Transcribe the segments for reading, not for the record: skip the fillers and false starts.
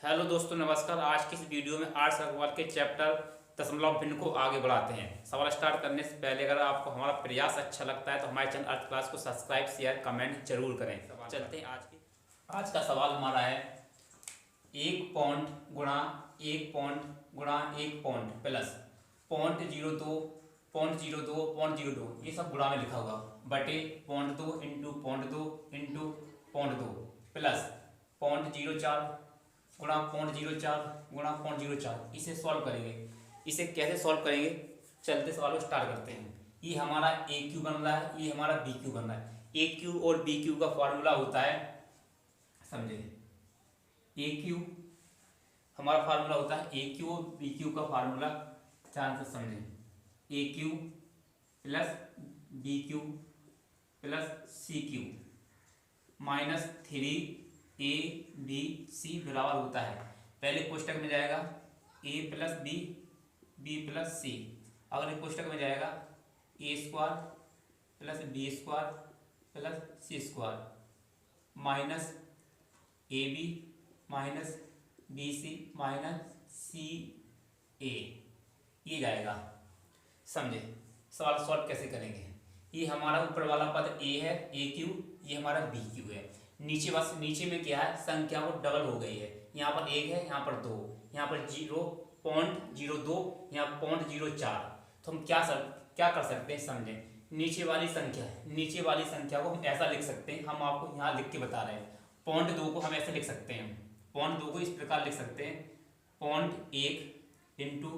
Hello दोस्तों, नमस्कार। आज की इस वीडियो में आर्ट्स अग्रवाल के चैप्टर दशमलव भिन्न को आगे बढ़ाते हैं। सवाल स्टार्ट करने से पहले अगर आपको हमारा प्रयास अच्छा लगता है तो हमारे चैनल अर्थ क्लास को सब्सक्राइब, शेयर, कमेंट जरूर करें। चलते हैं आज का सवाल हमारा है 1 पॉइंट गुणा 1 पॉइंट प्लस 0.02 ये सब गुणा में लिखा होगा बटे 0.2 इंटू 0.2 इंटू 0.2 प्लस 0.04 गुणा 0.04 गुणा 0.04। इसे सॉल्व करेंगे। इसे कैसे सॉल्व करेंगे, चलते सवाल को स्टार्ट करते हैं। ये हमारा ए क्यू बन रहा है, ये हमारा बी क्यू बन रहा है। ए क्यू और बी क्यू का फॉर्मूला होता है, समझे, ए क्यू हमारा फार्मूला होता है, ए क्यू और बी क्यू का फार्मूला ध्यान से समझें। A cube plus B cube plus C cube minus 3 AC बराबर होता है, पहले कोष्टक में जाएगा a plus B, B plus C, अगले कोष्टक में जाएगा a square plus B square plus C square minus A B minus B C minus C A, ये जाएगा। समझे, सवाल सॉल्व कैसे करेंगे। ये हमारा ऊपर वाला पद a है, ए क्यू, ये हमारा बी क्यू है। नीचे बस नीचे में क्या है, संख्या वो डबल हो गई है। यहाँ पर 1 है, यहाँ पर 2, यहाँ पर 0.02, यहाँ 0.04। तो हम क्या कर सकते हैं, समझें। नीचे वाली संख्या को हम ऐसा लिख सकते हैं, हम आपको यहाँ लिख के बता रहे हैं। 0.2 को हम ऐसे लिख सकते हैं, 0.2 को इस प्रकार लिख सकते हैं, 0.1 इंटू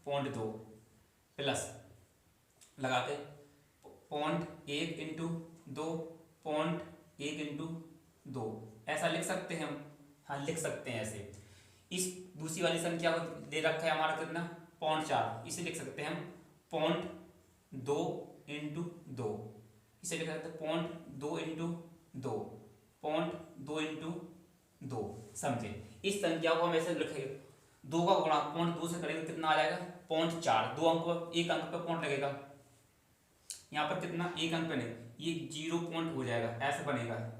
0.2 प्लस लगा के 0.1 इंटू 2, 0.1 इंटू 2, ऐसा लिख सकते हैं हम। हाँ, लिख सकते हैं ऐसे। इस दूसरी वाली संख्या को दे रखा है हमारा कितना, 0.4, इसे लिख सकते हैं हम 0.2 इंटू 2, इसे लिख सकते हैं 0.2 इंटू 2, 0.2 इंटू 2। समझे, इस संख्या को हम ऐसे लिखेंगे, 2 का गुणा 0.2 से करेंगे कितना आ जाएगा, 0.4। 2 अंक, एक अंक पे पॉइंट लगेगा, यहाँ पर कितना, एक अंक पे नहीं, ये 0 पॉइंट हो जाएगा, ऐसे बनेगा,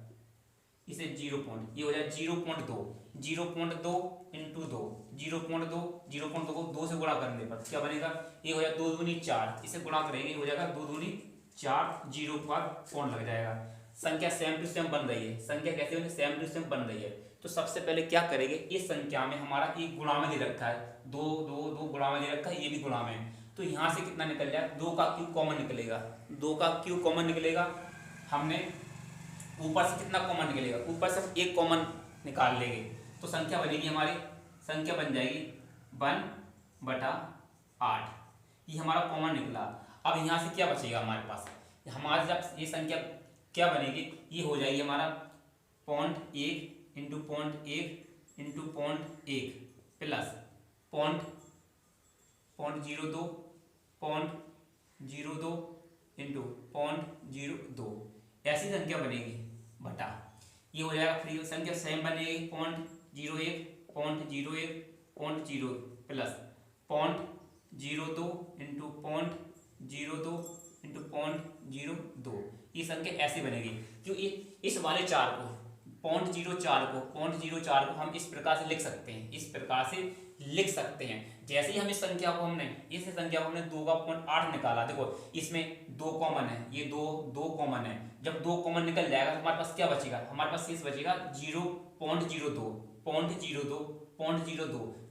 इसे 0 पॉइंट, ये हो जाएगा 0.2, 0.2 इंटू 2, 0.2 को 2 से गुणा करने पर क्या बनेगा, ये हो जाएगा 2 दूनी 4, इसे गुणा करेंगे, ये हो जाएगा 2 दूनी 4, 0 पर पॉइंट लग जाएगा। संख्या सेम टू सेम बन रही है। संख्या कैसे बनी, सेम टू सेम बन रही है। तो सबसे पहले क्या करेंगे, इस संख्या में हमारा एक गुणा में दे रखा है, 2 गुणा में दे रखा है, ये भी गुणा में। तो यहाँ से कितना निकल जाए, 2 का क्यूब कॉमन निकलेगा, 2 का क्यूब कॉमन निकलेगा। हमने ऊपर से कितना कॉमन निकलेगा, ऊपर से 1 कॉमन निकाल लेंगे, तो संख्या बनेगी हमारी, संख्या बन जाएगी 1/8। ये हमारा कॉमन निकला। अब यहाँ से क्या बचेगा हमारे पास, हमारे जब ये संख्या क्या बनेगी, ये हो जाएगी हमारा 0.1 इंटू 0.1 इंटू 0.1 प्लस 0.02 इंटू 0.02, ऐसी संख्या बनेगी बटा, ये हो जाएगा। फिर संख्या सेम बनेगी 0.01 प्लस 0.02 इंटू 0.02 इंटू 0.02, ये संख्या ऐसी बनेगी। जो इस वाले 4 को 0.04 को हम इस प्रकार से लिख सकते हैं, इस प्रकार से लिख सकते हैं। जैसे ही हम इस संख्या को हमने 2 का 0.8 निकाला, देखो इसमें 2 कॉमन है, ये 2 कॉमन है। जब 2 कॉमन निकल जाएगा तो हमारे पास क्या बचेगा, हमारे पास शेष बचेगा 0.02।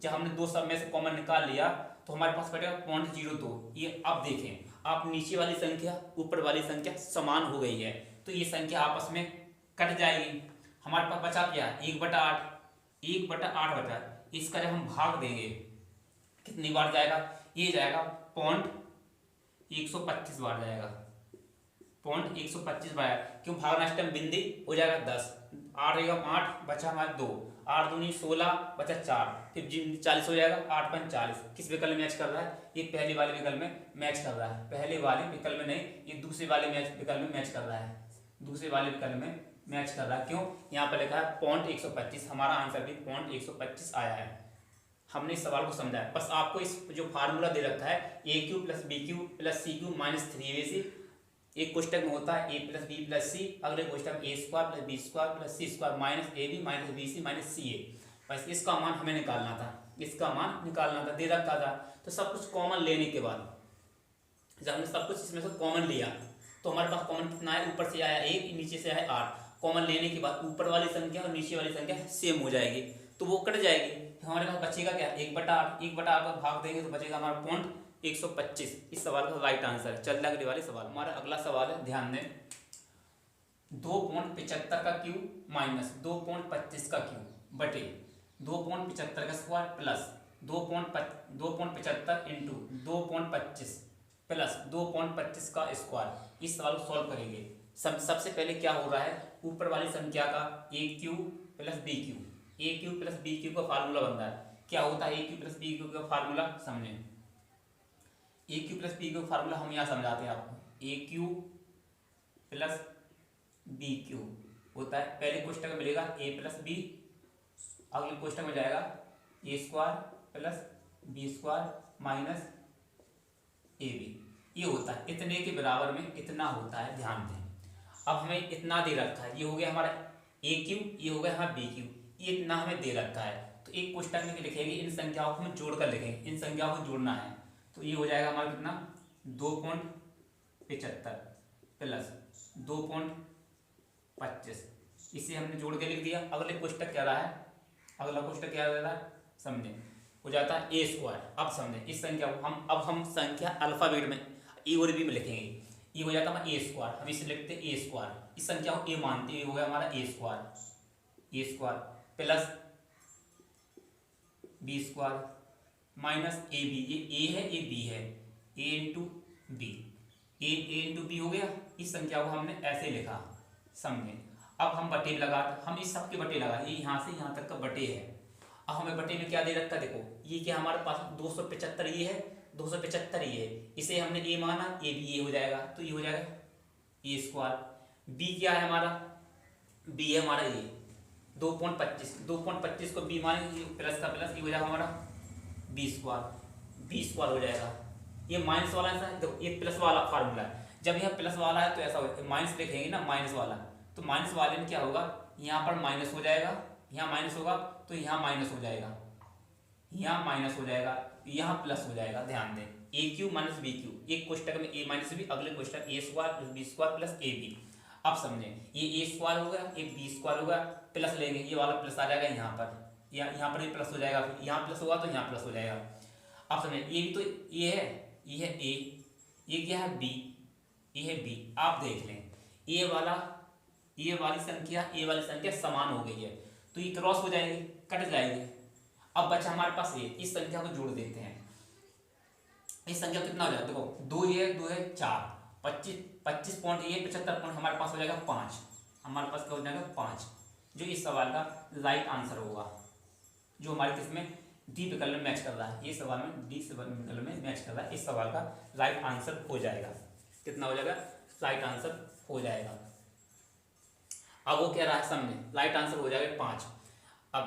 जब हमने 2 सब में से कॉमन निकाल लिया तो हमारे पास बचेगा 0.02। ये अब देखें, आप नीचे वाली संख्या ऊपर वाली संख्या समान हो गई है, तो ये संख्या आपस में कट जाएगी। हमारे पास बचा क्या, 1/8 बचा। इसका जब हम भाग देंगे कितनी बार जाएगा, ये जाएगा 125 बार जाएगा, 125 बार। क्यों भागना, इस टाइम बिंदी हो जाएगा 10, 8 बचा हमारे 2, 8 दूनी 16 बचा 4, फिर 40 हो जाएगा, 8 5 40। किस विकल्प में मैच कर रहा है, ये पहले वाले विकल्प में मैच कर रहा है, पहले वाले विकल्प में नहीं, ये दूसरे वाले विकल्प में मैच कर रहा है, दूसरे वाले विकल्प में मैच कर रहा है। क्यों, यहाँ पर लिखा है 0.125, हमारा आंसर भी 0.125 आया है। हमने इस सवाल को समझा है, बस आपको इस जो फार्मूला दे रखा है, A cube plus B cube plus C cube minus 3ac, एक कोष्टक में होता है A plus B plus C, अगले कोष्टक A square plus B square plus C square minus A B minus B C minus C A. बस इसका मान हमें निकालना था, इसका मान निकालना था, दे रखा था। तो सब कुछ कॉमन लेने के बाद जब हमने सब कुछ इसमें से कॉमन लिया तो हमारे पास कॉमन कितना है, ऊपर से आया 1, नीचे से आया 8। कॉमन लेने के बाद ऊपर वाली संख्या और नीचे वाली संख्या सेम हो जाएगी, तो वो कट जाएगी। तो हमारे पास बचेगा क्या, 1/8। 1/8 को भाग देंगे तो बचेगा हमारा पॉइंट 125। इस सवाल का राइट आंसर है। चल अगले वाले सवाल। हमारा अगला सवाल है, ध्यान दें, 2.75 का क्यूब माइनस 2.25 का क्यूब बटे 2.75 का स्क्वायर प्लस 2.75 इंटू 2.25 प्लस 2.25 का स्क्वायर। इस सवाल को सॉल्व करेंगे। सबसे पहले क्या हो रहा है, ऊपर वाली संख्या का A cube plus B cube, A cube plus B cube का फार्मूला बन रहा है। क्या होता है A cube plus B cube का फार्मूला, समझें। A cube plus B cube formula हम यहाँ समझाते हैं आपको। A cube plus B cube होता है, पहले क्वेश्चन में मिलेगा ए प्लस बी, अगले क्वेश्चन में जाएगा A square plus B square minus A B. ये होता है इतने के बराबर में इतना होता है, ध्यान दें। अब हमें इतना दे रखा है, ये हो गया हमारा ए क्यूब, ये हो गया हमारा बी क्यूब, ये इतना हमें दे रखा है। तो एक क्वेश्चन में लिखेंगे, इन संख्याओं को हम जोड़कर लिखेंगे, इन संख्याओं को जोड़ना है। तो ये हो जाएगा हमारा कितना, 2.75 प्लस 2.25, इसे हमने जोड़ के लिख दिया। अगले क्वेश्चन क्या रहा है, अगला क्वेश्चन क्या रहा है, समझें, हो जाता है ए स्क्वायर। अब समझें इस संख्या को हम संख्या अल्फाबेट में ए और बी में लिखेंगे। ये हो जाता है ए स्क्वायर, हम इसे लिखते हैं ए स्क्वायर, इस संख्या को ए मानते हैं, ये हो गया हमारा A square plus B square minus A B. ये ए है, ये बी है, A into B, A into B हो गया। इस संख्या को हमने ऐसे लिखा, समझें। अब हम बटे लगा, हम इस सब के बटे लगा, ये यहाँ से यहाँ तक का बटे है। अब हमें बटे में क्या दे रखा, देखो ये क्या हमारे पास 275 ये है, 275 ये है, इसे हमने ए माना, ए भी ये हो जाएगा, तो ये हो जाएगा ए स्क्वायर। बी क्या है हमारा, बी है हमारा ये 2.25 को बी माने, प्लस का प्लस, ये हो जाएगा हमारा बी स्क्वायर हो जाएगा। ये माइनस वाला है, देखो ये प्लस वाला फार्मूला है, जब यह प्लस वाला है तो ऐसा होगा, माइनस लिखेंगे ना माइनस वाला, तो माइनस वाले में क्या होगा, यहाँ पर माइनस हो जाएगा, यहाँ माइनस होगा तो यहाँ माइनस हो जाएगा, यहाँ माइनस हो जाएगा, यहाँ प्लस हो जाएगा। ध्यान दें, A Q minus B Q, एक क्वेश्चन में ए माइनस बी, अगले question A square plus B square plus A B. अब समझें, ये ए स्क्वायर हो गया, ये बी स्क्वायर हो गया, प्लस लेंगे, ये वाला प्लस आ जाएगा यहाँ पर, यहाँ पर भी प्लस हो जाएगा, फिर यहाँ प्लस होगा तो यहाँ प्लस हो जाएगा। अब समझें, ये भी तो ये है ए, ये क्या है बी, ये है बी। आप देख लें, ए वाली संख्या समान हो गई है, तो ये क्रॉस हो जाएगी, कट जाएगी। अब बचा हमारे पास ये, इस संख्या को जोड़ देते हैं। इस संख्या कितना हो जाएगा, देखो 2 है 4, 25 पॉइंट, ये 75 पॉइंट, हमारे पास हो जाएगा 5, हमारे पास क्या हो जाएगा 5, जो इस सवाल का राइट आंसर होगा, जो हमारे किसमें डी विकल्प में मैच कर रहा है। ये सवाल में डी विकल्प में मैच कर रहा है, इस सवाल का राइट आंसर हो जाएगा। कितना हो जाएगा, राइट आंसर हो जाएगा। अब वो कह रहा है, समझे, राइट आंसर हो जाएगा 5। अब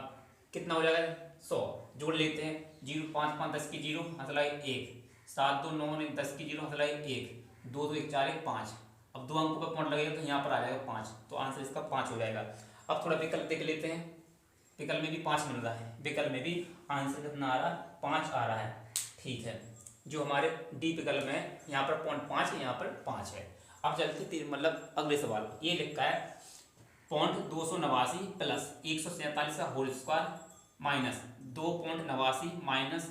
कितना हो जाएगा, 100, जोड़ लेते हैं, 0 5 5 10 की 0 हाथ लगाए 1, 7 2 9 10 की 0 हाथ लगाए 1, 2 2 1 4 1 5। अब 2 अंकों पर पॉइंट लगेगा तो यहाँ पर आ जाएगा 5, तो आंसर इसका 5 हो जाएगा। अब थोड़ा विकल्प देख लेते हैं, विकल्प में भी 5 मिल रहा है, विकल्प में भी आंसर कितना आ रहा है, 5 आ रहा है। ठीक है, जो हमारे डी विकल्प में है, यहाँ पर पॉइंट 5 है, यहाँ पर 5 है। अब चलते मतलब अगले सवाल, ये लिखा है पॉइंट 289 प्लस 147 का whole square minus 2.89 minus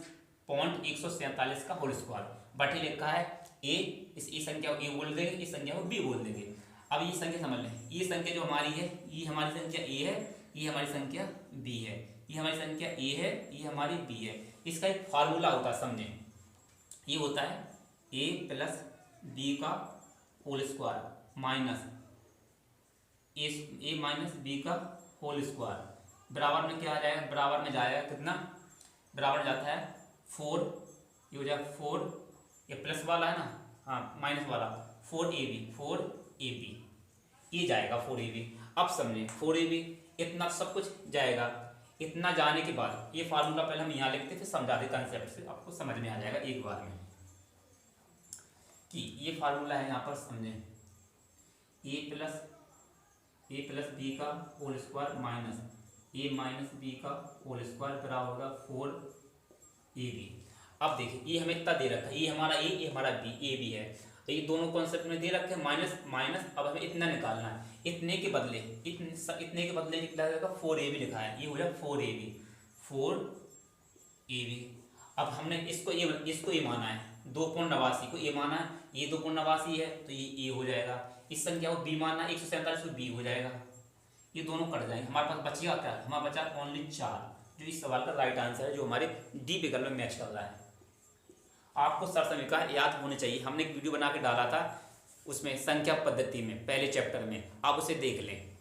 point 147 का होल स्क्वायर बटे लिखा है ए, इस संख्या को ए बोल देंगे, इस संख्या को बी बोल देंगे। अब ये संख्या समझ लें, ये संख्या जो हमारी है, ये हमारी संख्या ए है, ये हमारी संख्या बी है, ये हमारी संख्या ए है, ये हमारी बी है। इसका एक फार्मूला होता है, समझें, ये होता है ए प्लस बी का होल स्क्वायर माइनस ए माइनस बी का होल स्क्वायर, बराबर में क्या आ जाएगा, बराबर में जाएगा कितना, बराबर जाता है 4, ये हो जाएगा 4, ये प्लस वाला है ना, हाँ माइनस वाला 4ab, ये जाएगा 4ab। अब समझें 4ab, इतना सब कुछ जाएगा, इतना जाने के बाद ये फार्मूला पहले हम यहाँ लिखते, फिर समझा दे कंसेप्ट से, आपको समझ में आ जाएगा एक बार में कि ये फार्मूला है। यहाँ पर समझें, ए प्लस बी का होल स्क्वायर माइनस ए माइनस बी का होल स्क्वायर बराबर होगा 4ab। अब देखिए ये हमें इतना दे रखा है, ये हमारा ए, ये हमारा बी, ए बी है, तो ये दोनों कॉन्सेप्ट में दे रखे हैं माइनस माइनस। अब हमें इतना निकालना है, इतने के बदले इतने के बदले निकला जाएगा 4ab लिखा है, ये हो जाए 4ab 4ab। अब हमने इसको ये माना है 2.89 को ये माना है, ये 2.89 है तो ये ए हो जाएगा। इस संख्या को बी माना है 147 को बी हो जाएगा। ये दोनों कट जाएंगे, हमारे पास बचेगा क्या, हमारा बचा ओनली 4, जो इस सवाल का राइट आंसर है, जो हमारे डी विकल्प में मैच कर रहा है। आपको सरसमीका याद होने चाहिए, हमने एक वीडियो बना के डाला था उसमें संख्या पद्धति में पहले चैप्टर में, आप उसे देख लें।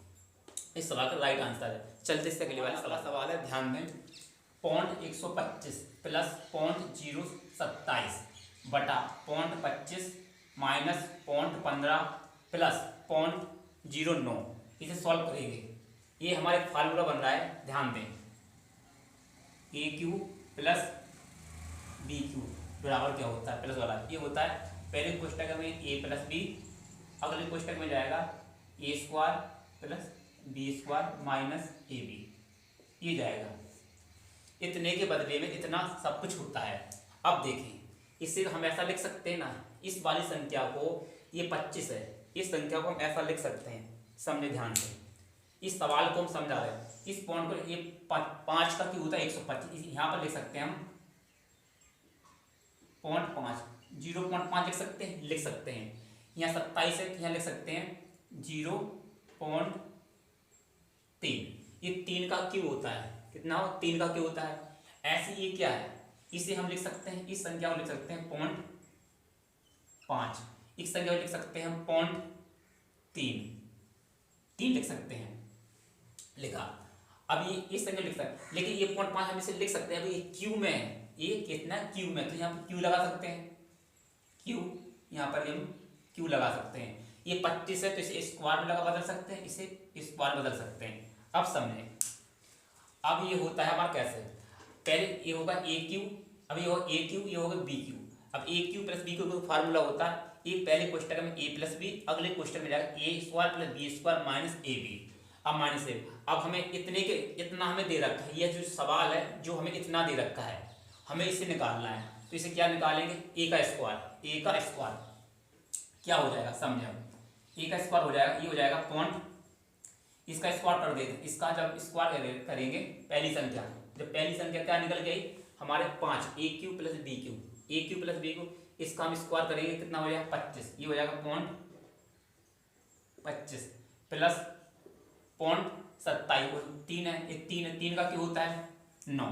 इस सवाल का राइट आंसर है। चलते इससे अगले वाले सवाल है, ध्यान दें। 0.125 प्लस 0.027 बटा 0.25 माइनस 0.15 प्लस 0.09, इसे सॉल्व करेंगे। ये हमारे फार्मूला बन रहा है, ध्यान दें। A cube plus B Q बराबर क्या होता है, प्लस वाला ये होता है पहले कोष्टक में ए प्लस बी, अगले कोष्टक में जाएगा A square plus B square minus A B, ये जाएगा। इतने के बदले में इतना सब कुछ होता है। अब देखें इसे हम ऐसा लिख सकते हैं ना, इस वाली संख्या को, ये 25 है, इस संख्या को हम ऐसा लिख सकते हैं, समझे ध्यान से। इस सवाल को हम समझा रहे हैं, इस पॉइंट को, ये 5 का क्यों होता है 125, यहाँ पर लिख सकते हैं हम 0.5 लिख सकते हैं। यहाँ 27 है, यहाँ लिख सकते हैं 0.3। ये 3 का क्यों होता है, कितना हो, 3 का क्यों होता है। ऐसे ये क्या है, इसे हम लिख सकते हैं, इस संख्या को लिख सकते हैं 0.5, इस संख्या को लिख सकते हैं हम 0.3 लिख सकते हैं, लिखा। अब ये इस संख्या लिख सकते हैं, लेकिन ये 0.5 हम इसे लिख सकते हैं, अभी ये क्यू में है, ये कितना क्यू में, तो यहाँ पर क्यू लगा सकते हैं, क्यू, यहाँ पर हम क्यू लगा सकते हैं। ये 25 है तो इसे स्क्वायर में लगा बदल सकते हैं, इसे स्क्वायर में बदल सकते हैं। अब समझें, अब ये होता है हमारा कैसे, पहले ये होगा ए क्यू, अब ये होगा ए क्यू, ये होगा बी क्यू। अब A cube plus B cube का फार्मूला होता है, ये पहले क्वेश्चन में ए प्लस बी, अगले क्वेश्चन में जाएगा A square plus B square minus A B. अब माइनस ए, अब हमें इतना हमें दे रखा है, यह जो सवाल है जो हमें इतना दे रखा है, हमें इसे निकालना है, तो इसे क्या निकालेंगे, ए का स्क्वायर क्या हो जाएगा, समझे हम। ए का स्क्वायर हो जाएगा, ये हो जाएगा पॉइंट, इसका स्क्वायर कर देते, इसका जब स्क्वायर करेंगे पहली संख्या, जब पहली संख्या क्या निकल गई हमारे 5, ए क्यू प्लस बी क्यू, ए क्यू प्लस बी क्यू, इसका हम स्क्वायर करेंगे, कितना हो जाएगा 25, ये हो जाएगा 0.25 प्लस 0.27, 3 है, ये 3 का क्यों होता है 9,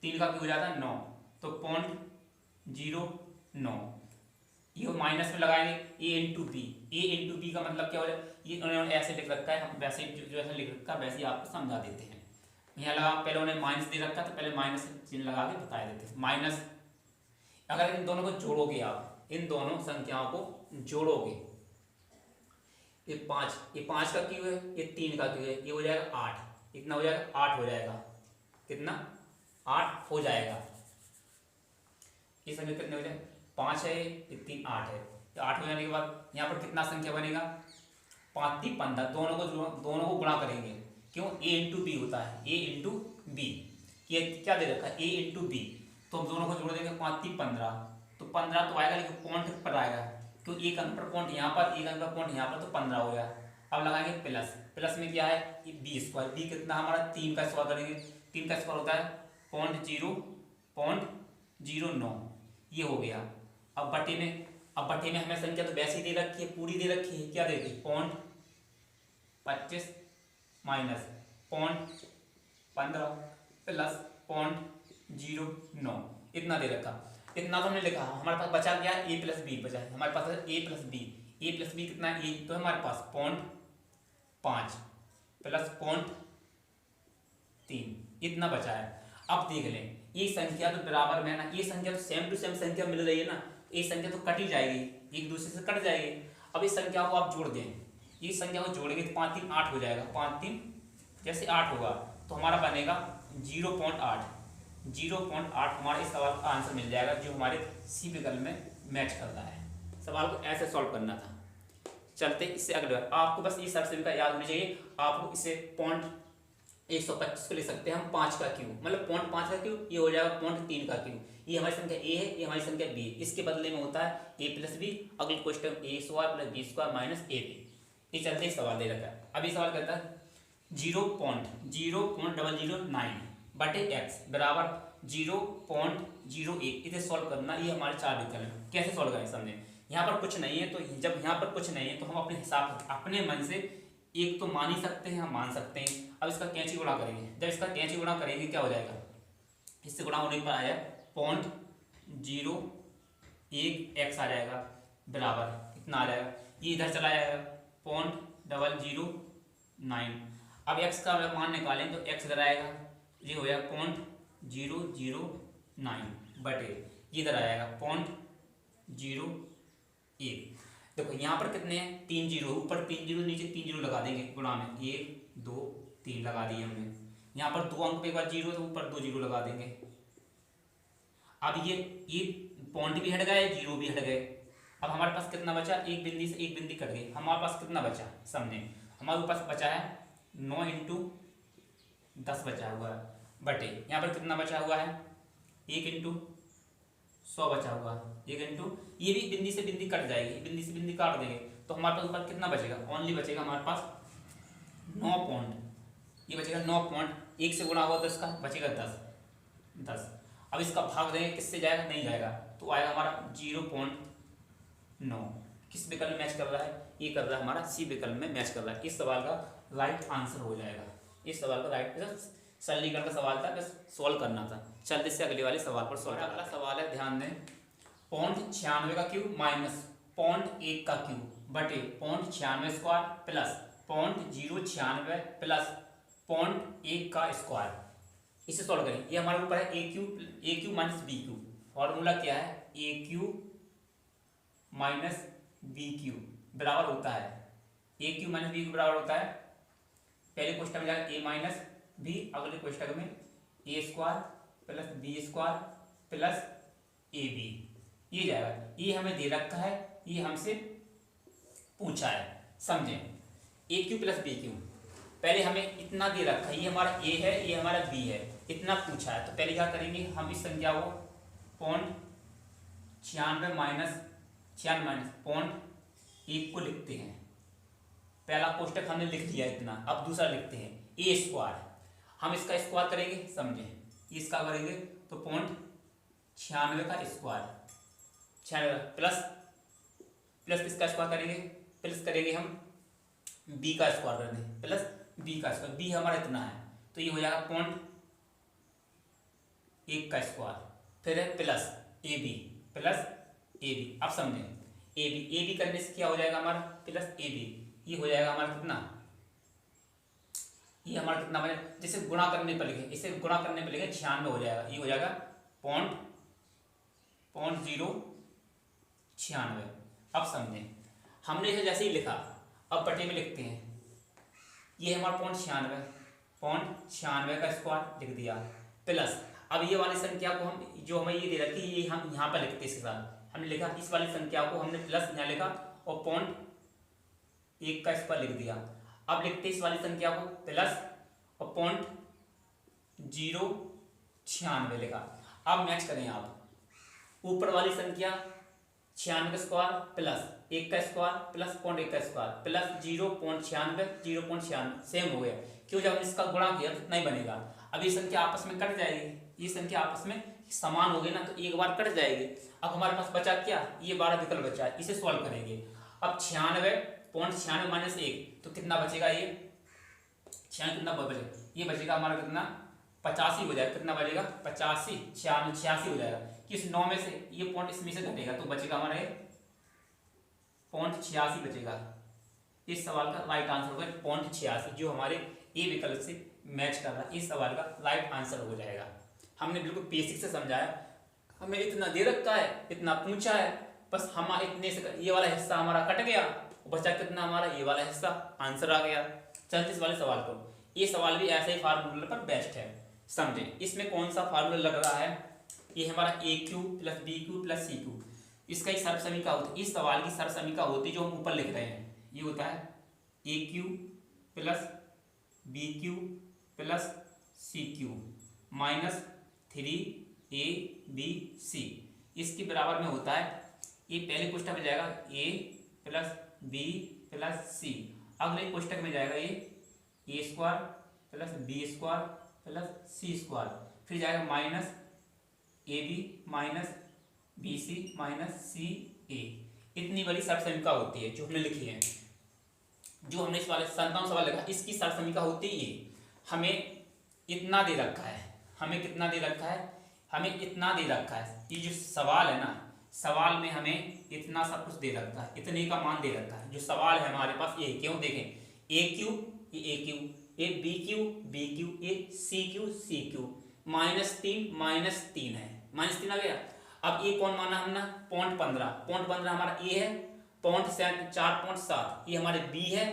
3 का क्यों हो जाता है 9, तो 0.09, ये माइनस में लगाएंगे ए इंटू बी का मतलब क्या हो जाए, ये उन्होंने ऐसे लिख रखा है, हम वैसे जो ऐसा लिख रखा है वैसे ही आपको समझा देते हैं। यहाँ लगा, पहले उन्होंने माइनस दे रखा तो पहले माइनस चिन्ह लगा के बता देते हैं। माइनस, अगर इन दोनों को जोड़ोगे आप, इन दोनों संख्याओं को जोड़ोगे, ये 5 का क्यों है, ये 3 का क्यों है, ये हो जाएगा 8, कितना हो जाएगा 8 हो जाएगा, कितना 8 हो जाएगा। ये संख्या कितने हो जाए 5 है, ये 3 8 है, तो 8 हो जाने के बाद यहाँ पर कितना संख्या बनेगा 5 3 15, दोनों को गुणा करेंगे, क्यों a इंटू बी होता है, a इंटू बी, ये क्या दे रखा है a इंटू बी, तो हम दोनों को जोड़ देंगे 5 3 15, तो 15 तो आएगा, लेकिन पॉइंट पर आएगा, क्यों एक अंक पर पॉइंट यहाँ पर, एक अंक पर पॉइंट यहाँ पर, तो 15 हो गया। अब लगाएंगे प्लस में क्या है बी स्क्वायर, बी कितना हमारा 3 का स्क्वायर करेंगे, 3 का स्क्वायर होता है 0.09, ये हो गया। अब बटे में हमें संख्या तो वैसे ही दे रखी है, पूरी दे रखी है, क्या दे रखी है 0.25 माइनस 0.15 प्लस 0.09, इतना दे रखा, इतना तो हमने लिखा, हमारे पास बचा क्या है ए प्लस बी बचा है, हमारे पास है ए प्लस बी कितना है ए, तो हमारे पास 0.5 प्लस 0.3, इतना बचा है। अब देख लें, ये संख्या तो बराबर में है ना, ये संख्या तो सेम टू सेम संख्या मिल रही है ना, ये संख्या तो कट ही जाएगी, एक दूसरे से कट जाएगी। अब इस संख्या को आप जोड़ दें, इस संख्या को जोड़ेंगे तो 5 3 8 हो जाएगा, 5 3 जैसे 8 होगा तो हमारा बनेगा 0.8 हमारा इस सवाल का आंसर मिल जाएगा, जो हमारे सी विकल्प में मैच करता है। सवाल को ऐसे सॉल्व करना था। चलते इससे अगले बार, आपको बस ये सबसे याद होनी चाहिए, आपको इसे 125 को लिख सकते हैं हम 5 का क्यूब, मतलब 0.5 का क्यूब, ये हो जाएगा 0.3 का क्यूब। ये हमारी संख्या ए है, ये हमारी संख्या बी है। इसके बदले में होता है ए प्लस बी, अगले question A square plus B square minus A B. ये चलते सवाल दे रखा है। अभी सवाल कहता है 0.0009 बटे एक्स बराबर 0.01। इसे सॉल्व करना। ये हमारे 4 विकल्प हैं। कैसे सॉल्व करें समझें। यहाँ पर कुछ नहीं है, तो जब यहाँ पर कुछ नहीं है तो हम अपने हिसाब से अपने मन से एक तो मान ही सकते हैं, हम मान सकते हैं। अब इसका कैंची गुणा करेंगे। जब इसका कैंची गुणा करेंगे क्या हो जाएगा, इससे गुणा होने पर आया 0.01 एक्स आ जाएगा बराबर कितना आ जाएगा, ये इधर चला जाएगा 0.009। अब एक्स का मान निकालें तो एक्स इधर आएगा, ये हो जाएगा 0.009 बटे ये इधर आएगा 0.01। देखो यहाँ पर कितने हैं, 3 जीरो, ऊपर 3 जीरो नीचे 3 जीरो लगा देंगे गुणा में, 1 2 3 लगा दिए हमने। यहाँ पर 2 अंक पे एक बार जीरो तो ऊपर 2 जीरो लगा देंगे। अब ये पॉइंट भी हट गए, जीरो भी हट गए। अब हमारे पास कितना बचा, एक बिंदी से एक बिंदी कट गई। हमारे पास कितना बचा, समझे हमारे पास बचा है 9 × 10 बचा हुआ है बटे यहाँ पर कितना बचा हुआ है 1 × 100 बचा हुआ है। 1 × ये भी बिंदी से बिंदी कट जाएगी, बिंदी से बिंदी काट देंगे तो हमारे पास ऊपर कितना बचेगा, ओनली बचेगा हमारे पास 9 पॉइंट। ये बचेगा 9 पॉइंट, 1 से गुणा हुआ तो इसका बचेगा 10। अब इसका भाग देंगे, किससे जाएगा, नहीं जाएगा तो आएगा हमारा 0.9। किस विकल्प में मैच कर रहा है, ये कर रहा है हमारा सी विकल्प में मैच कर रहा है। इस सवाल का राइट आंसर हो जाएगा। इस सवाल का राइट सरलीकरण का सवाल था, बस सॉल्व करना था। चलते से अगले वाले सवाल पर सॉल्व। अगला सवाल है, ध्यान दें, 0.96 का क्यूब माइनस 0.1 का क्यूब बटे 0.96 स्क्वायर प्लस 0.096 प्लस 0.1 का स्क्वायर। इसे सॉल्व करें। ये हमारे ऊपर है A cube minus B cube. Formula क्या है, A cube minus B cube बराबर होता है, A cube minus B cube बराबर होता है, पहले क्वेश्चन में जाएगा ए माइनस बी, अगले क्वेश्चन में A square plus B square plus A B. ये जाएगा, ये हमें दे रखा है, ये हमसे पूछा है, समझे। ए क्यूब प्लस बी क्यूब, पहले हमें इतना दे रखा है, ये हमारा ए है, ये हमारा बी है, इतना पूछा है। तो पहले क्या करेंगे, हम इस संख्या को 0.96 माइनस 0.1 को लिखते हैं। पहला कोष्टक हमने लिख दिया इतना, अब दूसरा लिखते हैं ए स्क्वायर। हम इसका स्क्वायर करेंगे, समझे, इसका करेंगे तो 0.96 का स्क्वायर, 96 प्लस किसका स्क्वायर करेंगे, प्लस करेंगे हम बी का स्क्वायर कर दें, प्लस बी का स्क्वायर, बी हमारा इतना है तो ये हो जाएगा 0.1 का स्क्वायर, फिर है प्लस ए बी अब समझें, ए बी करने से क्या हो जाएगा हमारा, प्लस ए बी, ये हो जाएगा हमारा कितना, ये हमारा कितना बने, जैसे गुणा करने पर लिखे, इसे गुणा करने पर लिखे 96 हो जाएगा, ये हो जाएगा 0.96। अब समझें, हमने इसे जैसे ही लिखा, अब बटे में लिखते हैं, ये हमारा 0.96 का स्क्वायर लिख दिया, प्लस अब ये वाली संख्या को हम, जो हमें ये दे रखी है, ये हम यहाँ पर लिखते हैं, इसके साथ हमने लिखा, इस वाली संख्या को हमने प्लस यहाँ लिखा और 0.1 का स्क्वायर लिख दिया। अब लिखते इस वाली संख्या को प्लस और 0.096 लिखा। अब मैच करें आप, ऊपर वाली संख्या 96 का स्क्वायर प्लस 1 का स्क्वायर प्लस 0.1 का स्क्वायर प्लस 0.96 सेम हो गया, क्यों, जब इसका गुणा किया तो इतना ही बनेगा। अब ये संख्या आपस में कट जाएगी, ये संख्या आपस में समान हो गई ना, तो एक बार कट जाएगी। अब हमारे पास बचा क्या, ये 12 विकल्प बचा है, इसे सॉल्व करेंगे। अब 96.96 माइनस 1 तो कितना बचेगा, ये 96 कितना बचेगा, ये बचेगा हमारा कितना 85 हो जाएगा, कितना बचेगा 86 हो जाएगा, कि इस 9 में से ये पॉइंट इसमें से घटेगा तो बचेगा हमारा ये 0.86 बचेगा। इस सवाल का राइट आंसर होगा 0.86, जो हमारे ए विकल्प से मैच कर रहा है। इस सवाल का राइट आंसर हो जाएगा। हमने बिल्कुल बेसिक से समझाया, हमें इतना दे रखा है, इतना पूछा है, बस हमारे इतने से ये वाला हिस्सा हमारा कट गया, बचा कितना हमारा, ये वाला हिस्सा, आंसर आ गया। चलते इस वाले सवाल को, ये सवाल भी ऐसे ही फार्मूले पर बेस्ट है, समझे। इसमें कौन सा फार्मूला लग रहा है, ये हमारा A cube plus B cube plus C cube, इसका ही सर्वसमीका होती है। इस सवाल की सर्वसमीका होती है जो हम ऊपर लिख रहे हैं, ये होता है A cube plus B cube plus C cube minus 3ab इसके बराबर में होता है। ये पहले कोष्टक में जाएगा a plus B plus C, अगले कोष्टक में जाएगा ये a square plus B square plus C square, फिर जाएगा minus A B minus B C minus C A. इतनी बड़ी सर्व समीका होती है जो हमने लिखी है, जो हमने इस वाले 57 सवाल लिखा, इसकी सर्व समीका होती है ये। हमें इतना दे रखा है, हमें कितना दे रखा है, हमें इतना दे रखा है। ये जो सवाल है ना, सवाल में हमें इतना सब कुछ दे रखा है, इतने का मान दे रखा है। जो सवाल है हमारे पास ये क्यों, देखें ए क्यू ये A cube, A B cube A C cube -3 है, -3 आ गया। अब ये कौन माना हमने, पॉइंट 15 हमारा ए है, पॉइंट 4.7 ये हमारे बी है,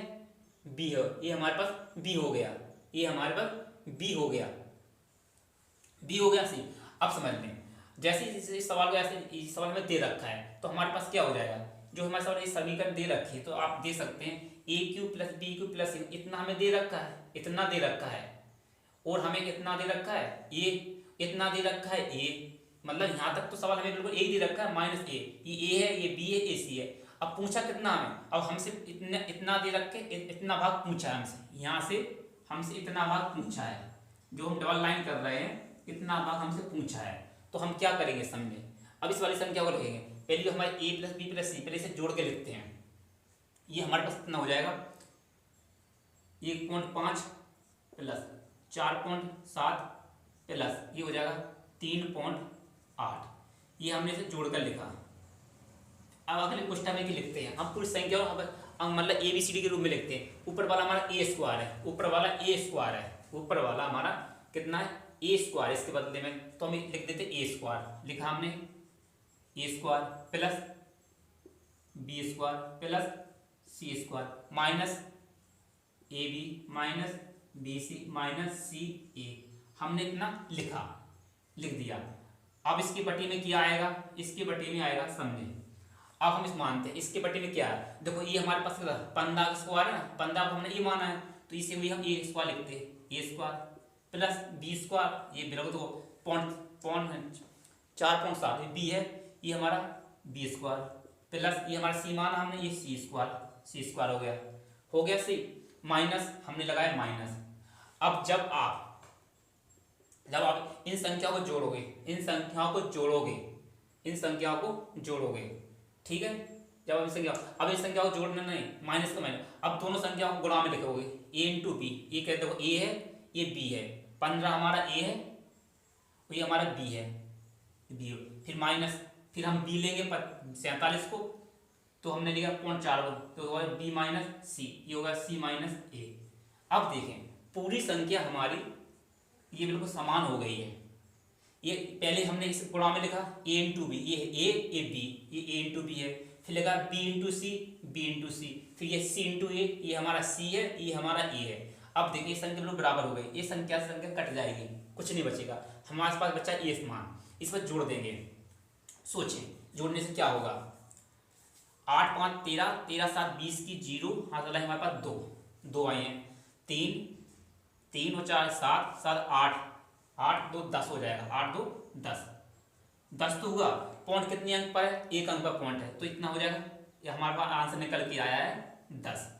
ये हमारे पास बी हो गया, ये हमारे पास बी हो गया सी। अब समझ लें, जैसे इस सवाल को ऐसे इस सवाल में दे रखा है तो हमारे पास क्या हो जाएगा, जो हमारे सवाल इस समीकरण दे रखी है तो आप दे सकते हैं A cube plus B cube plus इतना हमें दे रखा है, इतना दे रखा है, और हमें कितना दे रखा है, ये इतना दे रखा है ए, मतलब यहाँ तक तो सवाल हमें बिल्कुल ए दे रखा है माइनस ए, ये ए है, ये बी है, ए सी है। अब पूछा कितना हमें, अब हमसे इतना दे रख के इतना भाग पूछा है हमसे, यहाँ से हमसे इतना भाग पूछा है, जो हम डबल लाइन कर रहे हैं इतना भाग हमसे पूछा है। तो हम क्या करेंगे समझे, अब इस वाली संख्या को लिखेंगे, पहले जो हमारे ए प्लस बी प्लस सी, पहले इसे जोड़ के लिखते हैं। ये हमारे पास कितना हो जाएगा, 1.5 प्लस 4.7 प्लस ये हो जाएगा 3.8, ये हमने इसे जोड़कर लिखा। अब अगले कोष्टक में लिखते हैं हम पूरी संख्या, अब मतलब ए बी सी डी के रूप में लिखते हैं। ऊपर वाला हमारा ए स्क्वायर है, ऊपर वाला ए स्क्वायर है, ऊपर वाला हमारा कितना है ए स्क्वायर, इसके बदले में तो हम लिख देते ए स्क्वायर, लिखा हमने A square plus B square plus C square minus A B minus B C minus C A, हमने इतना लिख दिया। अब इसकी पट्टी में क्या आएगा, इसकी पट्टी में आएगा समझे। अब हम इस मानते हैं इसके पट्टी में क्या है, देखो ये हमारे पास 15 स्क्वायर है ना, 15 को हमने ये माना है तो इसे भी हम ए स्क्वायर लिखते हैं, ए स्क्वायर प्लस बी स्क्वायर, ये बिल्कुल तो पॉइंट 4.7 बी है, ये हमारा बी स्क्वायर प्लस ये हमारा सी माना हमने, ये सी स्क्वायर हो गया सी, माइनस हमने लगाया माइनस। अब जब आप इन संख्याओं को जोड़ोगे, इन संख्याओं को जोड़ोगे, ठीक है। जब अब इस संख्या को जोड़ना नहीं, माइनस का माइनस, अब दोनों संख्याओं को गुणा में लिखोगे ए इंटू बी, ये कहते हो ए है ये बी है, 15 हमारा ए है और ये हमारा बी है, फिर माइनस, फिर हम बी लेंगे 47 को, तो हमने लिखा 0.4 तो होगा बी माइनस सी, ये होगा सी माइनस ए। अब देखें पूरी संख्या हमारी ये बिल्कुल समान हो गई है। ये पहले हमने इस गुणा में लिखा ए इंटू बी, ये ए बी, ये ए इंटू बी है, फिर लिखा बी इंटू सी, फिर ये सी इंटू ए, ये हमारा सी है, ये हमारा ए है। अब देखिए संख्या बिल्कुल बराबर हो गई, ये संख्या से संख्या कट जाएगी, कुछ नहीं बचेगा, हमारे पास बचा ये मान, इस पर जोड़ देंगे। सोचें जोड़ने से क्या होगा, 8 5 13, 13 7 20 की 0 हाथ वाला हमारे पास 2 आए हैं, 3 और 4 7 7 8 8 2 10 हो जाएगा, 8 2 10 तो हुआ। पॉइंट कितने अंक पर है, एक अंक पर पॉइंट है, तो इतना हो जाएगा, ये हमारे पास आंसर निकल के आया है 10।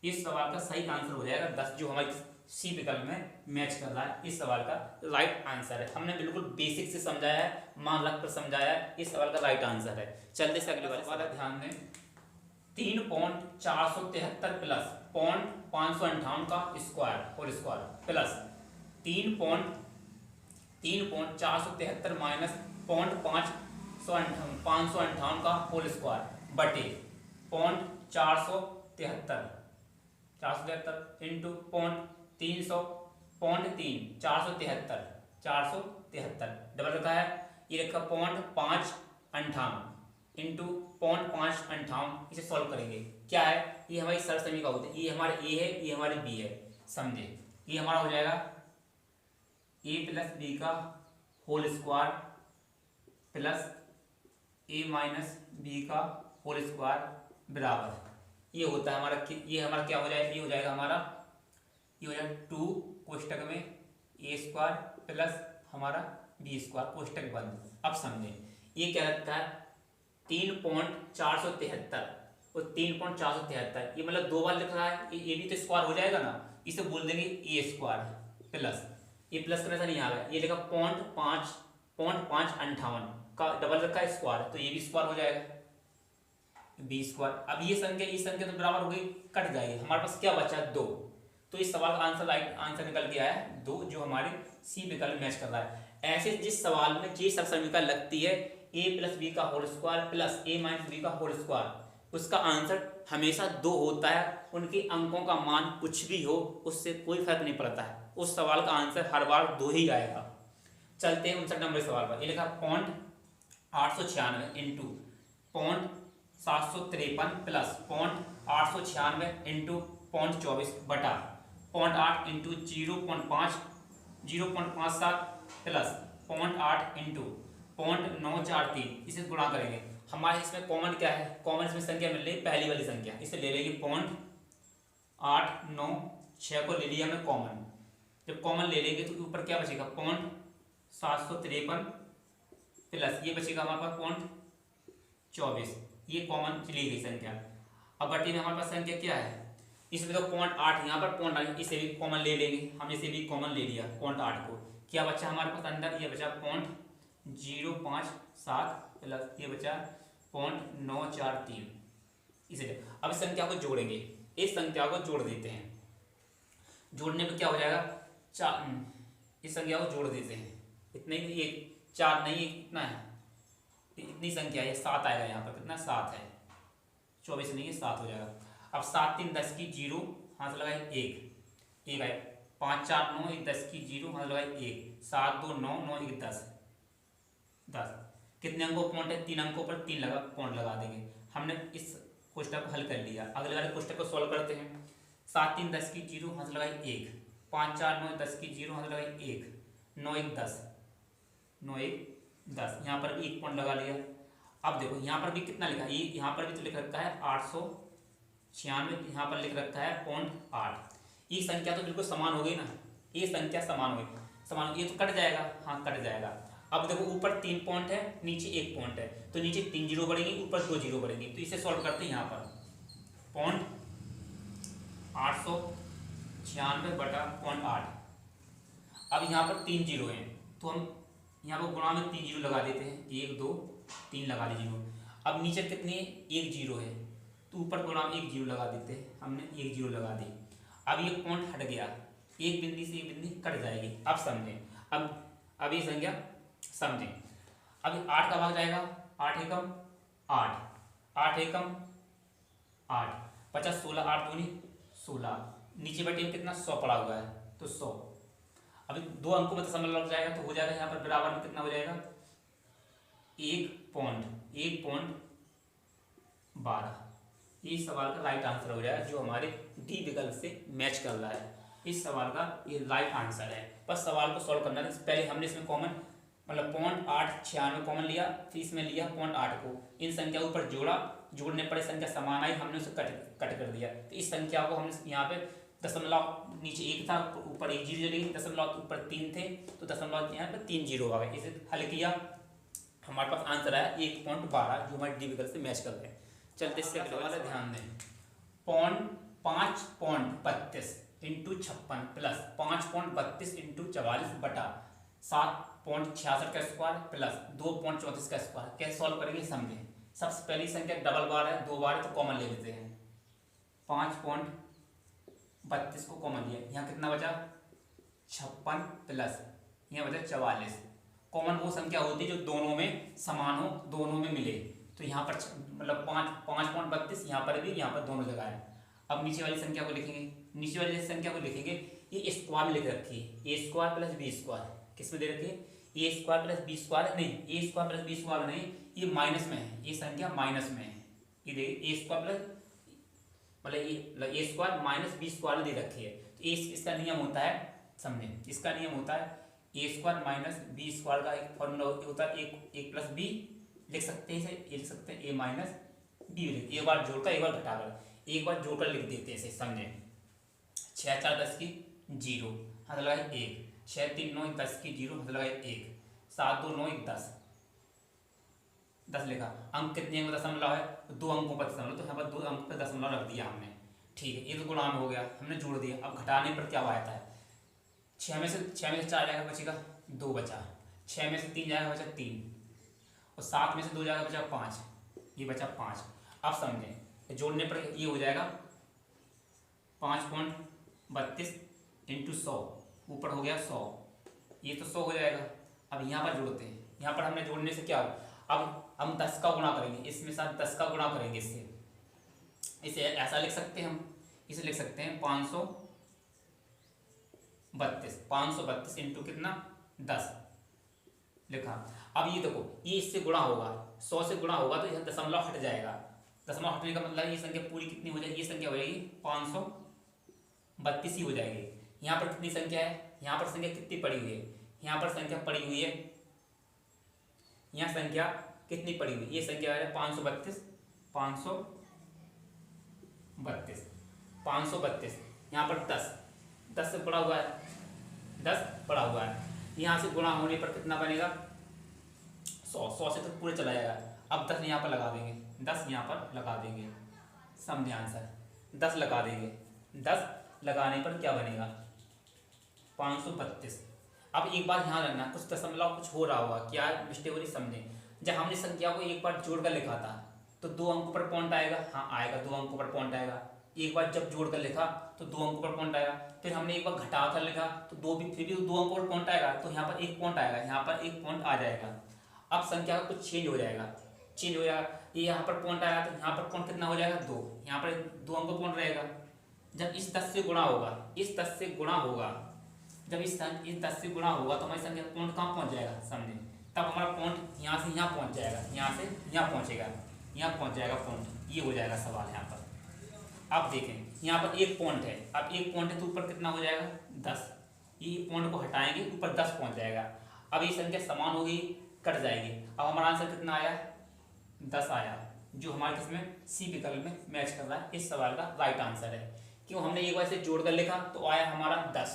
इस सवाल का सही आंसर हो जाएगा 10, जो हमारी सी विकल्प में मैच कर रहा है, इस सवाल का राइट आंसर है। हमने बिल्कुल बेसिक से समझाया है, मान रख कर समझाया है, इस सवाल का राइट आंसर है। चलते से अगले वाले सवाल ध्यान दें, 3.473 प्लस 558 का स्क्वायर और स्क्वायर प्लस 3.473 माइनस 558 का होल स्क्वायर बटे 473 इंटू 473 डबल रखा है, ये रखा 558 इंटू 558, इसे सॉल्व करेंगे। क्या है, ये हमारी सरल समीकरण होती है, ये हमारे ए है, ये हमारे बी है, समझे। ये हमारा हो जाएगा ए प्लस बी का होल स्क्वायर प्लस ए माइनस बी का होल स्क्वायर बराबर, ये होता है हमारा, ये हमारा क्या हो जाएगा, ये हो जाएगा हमारा ये हो जाएगा 2 कोष्टक में ए स्क्वायर प्लस हमारा बी स्क्वायर, कोष्टक बंद। अब समझे ये क्या लगता है 3.473 और 3.473, ये मतलब 2 बार लिख रहा है, ये भी तो स्क्वायर हो जाएगा ना, इसे बोल देंगे ए स्क्वायर प्लस, ये प्लस करने से नहीं आ रहा है, ये लिखा 0.558 का डबल रखा है स्क्वायर, तो ये भी स्क्वायर हो जाएगा बी स्क्वायर। अब ये संख्या तो बराबर हो गई, कट जाएगी, हमारे पास क्या बचा 2। तो इस सवाल का आंसर आंसर निकल के आया है 2, जो हमारे सी विकल्प मैच कर रहा है। ऐसे जिस सवाल में जे सब समीकरण लगती है a प्लस बी का whole square plus a minus B का होल स्क्वायर, उसका आंसर हमेशा 2 होता है, उनके अंकों का मान कुछ भी हो उससे कोई फर्क नहीं पड़ता है, उस सवाल का आंसर हर बार 2 ही आएगा। चलते हैं 59 नंबर सवाल पर। ये लिखा 0.896 इंटू 0.753 प्लस 0.896 इंटू 0.24 बटा 0.8 इंटू 0.57 प्लस 0.8 इंटू 0.943, इसे गुणा करेंगे। हमारे इसमें कॉमन क्या है, कॉमन इसमें संख्या मिल रही है पहली वाली संख्या, इसे ले लेंगे 0.896 को ले लिया हमने कॉमन। जब कॉमन ले लेंगे तो ऊपर क्या बचेगा 0.753 प्लस ये बचेगा हमारे पास 0.24, ये कॉमन चली गई संख्या। अब बटे में हमारे पास संख्या क्या है, इसमें तो 0.8 यहाँ पर 0.8, इसे भी कॉमन ले लेंगे, हम इसे भी कॉमन ले लिया 0.8 को, क्या बचा हमारे पास अंदर, ये बचा 0.057 प्लस ये बचा 0.943, इसलिए अब इस संख्या को जोड़ेंगे, इस संख्या को जोड़ देते हैं, जोड़ने पर क्या हो जाएगा 4, इस संख्या को जोड़ देते हैं, इतने ही, ये 4 नहीं इतना है, इतनी संख्या है 7 आएगा यहाँ पर, कितना 7 है, 24 नहीं है 7 हो जाएगा। अब 7 3 10 की 0 हाथ से लगाए 1 आए, 5 4 9 1 10 की 0 हाथ लगाए 1, 7 2 9 9 1 10, कितने अंकों पॉइंट है 3 अंकों पर 3 लगा पॉइंट लगा देंगे। हमने इस कोष्टक को हल कर लिया, अगले वाले कोष्टक को सॉल्व करते हैं। 7 3 10 की 0 हाथ लगाए 1, 5 4 9 10 की 0 हाथ लगाए 1, 9 1 10, 9 1 10, यहाँ पर भी 1 पॉइंट लगा लिया। अब देखो यहाँ पर भी कितना लिखा है, ये यहाँ पर भी तो लिख रखा है 896, यहाँ पर लिख रखा है 0.8, ये संख्या तो बिल्कुल समान हो गई ना, ये संख्या समान हो गई, समान, ये तो कट जाएगा, हाँ कट जाएगा। अब देखो ऊपर 3 पॉइंट है, नीचे 1 पॉइंट है, तो नीचे 3 जीरो बढ़ेंगे, ऊपर 2 जीरो बढ़ेंगे, तो इसे सॉल्व करते हैं। यहाँ पर 0.896 बटा 0.8, अब यहाँ पर 3 जीरो हैं, तो हम यहाँ पर गुणा में 3 जीरो लगा देते हैं, 1 2 3 लगा दी जीरो। अब नीचे कितने 1 जीरो है, तो ऊपर गुणा में 1 जीरो लगा देते हैं, हमने 1 जीरो लगा दी। अब ये पॉइंट हट गया, एक बिंदी से एक बिंदी कट जाएगी। अब समझें, अब ये संख्या समझें, अब 8 का भाग जाएगा, 8 एकम 8, 8 एकम 8, 50 16, 8 दूनी 16, नीचे बटे में कितना 100 पड़ा हुआ है, तो 100। अभी 2 अंकों में दशमलव लग जाएगा, तो हो जाएगा यहाँ पर बराबर में कितना हो जाएगा 1.12। ये सवाल का राइट आंसर हो जाएगा, जो हमारे डी विकल्प से मैच कर रहा है। इस सवाल का ये राइट आंसर है। बस सवाल को सॉल्व करना है। पहले हमने इसमें कॉमन मतलब 0.896 कॉमन लिया, फिर इसमें लिया 0.8 को, इन संख्या के ऊपर जोड़ा, जोड़ने पर संख्या समान आई, हमने उसे कट कर दिया। तो इस संख्या को हमने यहाँ पे दशमलव, नीचे 1 था, ऊपर 1 जीरो चली, दशमलव ऊपर 3 थे, तो दशमलव यहाँ पर 3 जीरो आ गए, इसे हल किया, हमारे पास आंसर आया 1.12, जो हमारे डी विकल्प से मैच कर रहे हैं। चलते इससे ध्यान दें, 5.32 इंटू 56 प्लस 5.32 इंटू 44 बटा 7.66 का स्क्वायर प्लस 2.34 का स्क्वायर, कैसे सॉल्व करेंगे समझें। सबसे पहली संख्या डबल बार है, 2 बार है, तो कॉमन ले लेते हैं। 5.32 को कॉमन लिया, यहाँ कितना बचा 56 प्लस यहाँ बचा 44। कॉमन वो संख्या होती है जो दोनों में समान हो, दोनों में मिले, तो यहाँ पर मतलब 5.32 यहाँ पर भी, यहाँ पर दोनों जगह है। अब नीचे वाली संख्या को लिखेंगे, नीचे वाली संख्या को लिखेंगे, ये स्क्वायर में लिख रखी है, ए स्क्वायर प्लस बी स्क्वायर, किस में दे रखी है ए स्क्वायर प्लस बी स्क्वायर, नहीं ए स्क्वायर प्लस बी स्क्वायर नहीं, ये माइनस में है, ये संख्या माइनस में है, ये देखिए ए स्क्वायर प्लस मतलब ए स्क्वायर माइनस बी स्क्वायर में दे रखी है। तो इसका नियम होता है, समझे, इसका नियम होता है ए स्क्वायर माइनस बी स्क्वायर का एक फॉर्मूला होता है, एक प्लस बी लिख सकते हैं, इसे ये लिख सकते हैं ए माइनस बी, एक बार जोड़कर एक बार घटाकर, एक बार जोड़कर लिख देते हैं इसे, समझे। 6 4 10 की 0, हाथ लगाए 1, 6 3 9 10 की 0, हाथ लगाए 1, 7 2 9 10, 10 लिखा। अंक कितने अंक दशमलव है, 2 अंकों पर दशमलव, तो यहाँ पर 2 अंक पर दशमलव रख दिया हमने। ठीक है, ये तो गुणाम हो गया, हमने जोड़ दिया। अब घटाने पर क्या आता है, 6 में से 4 जाएगा, बचेगा 2 बचा, 6 में से 3 जाएगा, बचा 3, और 7 में से 2 जाएगा, बचा 5, ये बचा 5। अब समझें, जोड़ने पर ये हो जाएगा 5.32 इंटू 100, ऊपर हो गया 100, ये तो 100 हो जाएगा। अब यहाँ पर जोड़ते हैं, यहाँ पर हमने जोड़ने से क्या, अब हम 10 का गुणा करेंगे, इसमें साथ 10 का गुणा करेंगे, इसे ऐसा लिख सकते हैं हम, इसे लिख सकते हैं 532 इंटू कितना 10 लिखा। अब ये देखो, ये इससे गुणा होगा, 100 से गुणा होगा तो यह दशमलव हट जाएगा, दशमलव हटने का मतलब ये संख्या पूरी कितनी हो जाएगी, ये संख्या हो जाएगी 532 ही हो जाएगी। यहाँ पर कितनी संख्या है, यहाँ पर संख्या कितनी पड़ी हुई है, यहाँ पर संख्या पड़ी हुई है, यहाँ संख्या कितनी पड़ी हुई, ये संख्या है 532, 532, यहाँ पर 10 से पड़ा हुआ है, 10 पड़ा हुआ है, यहाँ से गुणा होने पर कितना बनेगा 100 से तो पूरे चला जाएगा। अब 10 यहाँ पर लगा देंगे, 10 यहाँ पर लगा देंगे, समझे आंसर, 10 लगा देंगे, 10 लगाने पर क्या बनेगा 532। अब एक बार ध्यान रखना, कुछ दशमलव कुछ हो रहा होगा, क्या मिस्टेक हो रही समझे। जब हमने संख्या को एक बार जोड़कर लिखा था तो 2 अंकों पर पॉइंट आएगा, हाँ आएगा, 2 अंकों पर पॉइंट आएगा। एक बार जब जोड़कर लिखा तो 2 अंकों पर पॉइंट आएगा, फिर हमने एक बार घटा कर लिखा तो फिर भी 2 अंकों पर पॉइंट आएगा, तो यहाँ पर 1 पॉइंट आएगा, यहाँ पर 1 पॉइंट आ जाएगा। अब संख्या का कुछ चेंज हो जाएगा, ये यहाँ पर पॉइंट आया तो यहाँ पर पॉइंट कितना हो जाएगा 2, यहाँ पर 2 अंकों पॉइंट रहेगा। जब इस 10 से गुणा होगा, इस 10 से गुणा होगा, जब इस 10 से गुणा होगा तो हमारी संख्या पॉइंट कहाँ पहुँच जाएगा, समझे, तब हमारा पॉइंट यहाँ से यहाँ पहुँच जाएगा, यहाँ से यहाँ पहुँचेगा, यहाँ पहुँच जाएगा पॉइंट, ये हो जाएगा सवाल यहाँ पर। अब देखें यहाँ पर 1 पॉइंट है, अब 1 पॉइंट है तो ऊपर कितना हो जाएगा 10, ये पॉइंट को हटाएंगे ऊपर 10 पहुँच जाएगा। अब ये संख्या समान होगी, कट जाएगी। अब हमारा आंसर कितना आया 10 आया, जो हमारे इसमें सी विकल्प में मैच कर रहा है, इस सवाल का राइट आंसर है। क्यों, हमने एक बार से जोड़कर लिखा तो आया हमारा 10,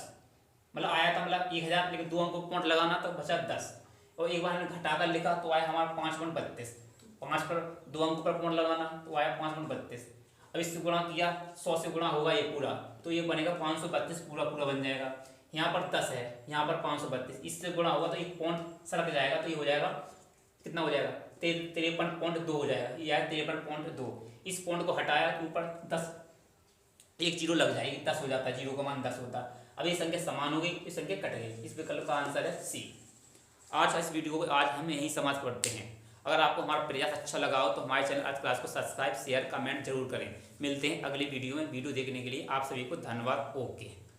मतलब आया था मतलब 1000, लेकिन 2 अंकों पॉइंट लगाना तो बचा 10, और एक बार हमने घटाकर लिखा तो आया हमारा 5.32, 5 पर 2 अंकों पर पॉइंट लगाना तो आया 5.32। अब इससे गुणा किया, 100 से गुणा होगा ये पूरा, तो ये बनेगा 532 पूरा बन जाएगा। यहाँ पर 10 है, यहाँ पर 532, इससे गुणा होगा तो एक पॉइंट सड़क जाएगा, तो ये हो जाएगा कितना हो जाएगा 53.2 हो जाएगा, ये आया 53.2। इस पॉइंट को हटाया तो ऊपर 10 एक जीरो लग जाएगी, 10 हो जाता है, जीरो का मान 10 होता है। अब ये संख्या समान हो गई, ये संख्या कट गई, इस विकल्प का आंसर है सी। आज इस वीडियो को आज हम यही समाप्त करते हैं। अगर आपको हमारा प्रयास अच्छा लगा हो तो हमारे चैनल अर्थ क्लास को सब्सक्राइब शेयर कमेंट जरूर करें। मिलते हैं अगली वीडियो में। वीडियो देखने के लिए आप सभी को धन्यवाद। ओके।